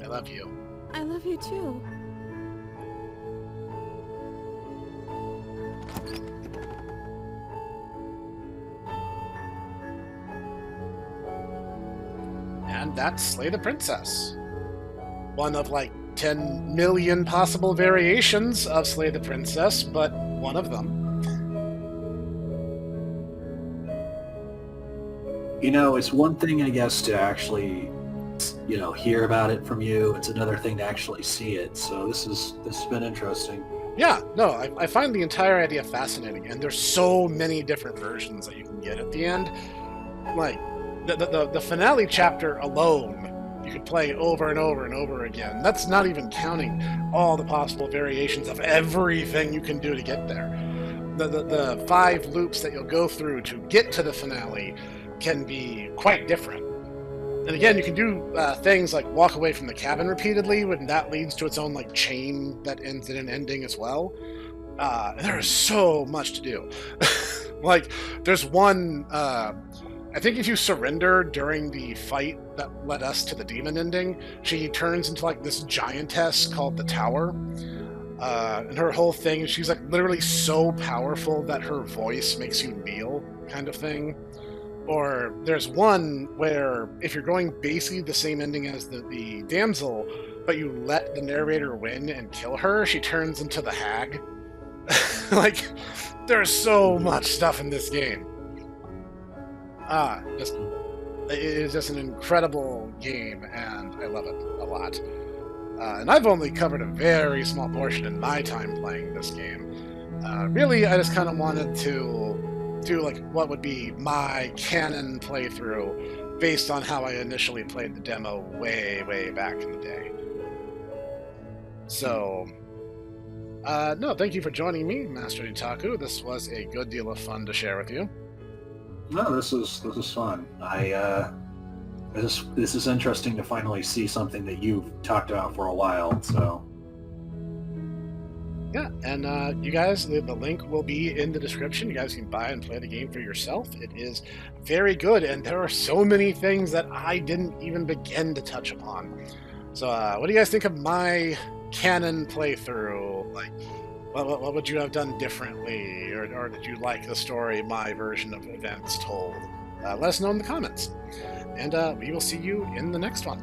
I love you. I love you too. And that's Slay the Princess. One of like 10 million possible variations of Slay the Princess, but one of them. You know, it's one thing, I guess, to actually, you know, hear about it from you. It's another thing to actually see it. So this has been interesting. Yeah, no, I find the entire idea fascinating, and there's so many different versions that you can get at the end. Like, the finale chapter alone, you could play over and over and over again. That's not even counting all the possible variations of everything you can do to get there. The 5 loops that you'll go through to get to the finale can be quite different. And again, you can do things like walk away from the cabin repeatedly, when that leads to its own like chain that ends in an ending as well. There is so much to do. Like, there's one, I think if you surrender during the fight that led us to the demon ending, she turns into like this giantess called the Tower. And her whole thing, she's like literally so powerful that her voice makes you kneel, kind of thing. Or there's one where if you're going basically the same ending as the damsel, but you let the narrator win and kill her, she turns into the hag. Like, there's so much stuff in this game. It is just an incredible game, and I love it a lot. And I've only covered a very small portion in my time playing this game. Really, I just kind of wanted to do like what would be my canon playthrough based on how I initially played the demo way back in the day. So, no, thank you for joining me, Master Nitaku. This was a good deal of fun to share with you. No, this is fun. This is interesting to finally see something that you've talked about for a while. So. Yeah, and you guys, the link will be in the description. You guys can buy and play the game for yourself. It is very good, and there are so many things that I didn't even begin to touch upon. So, what do you guys think of my canon playthrough? Like, what would you have done differently, or did you like the story my version of events told? Let us know in the comments, and we will see you in the next one.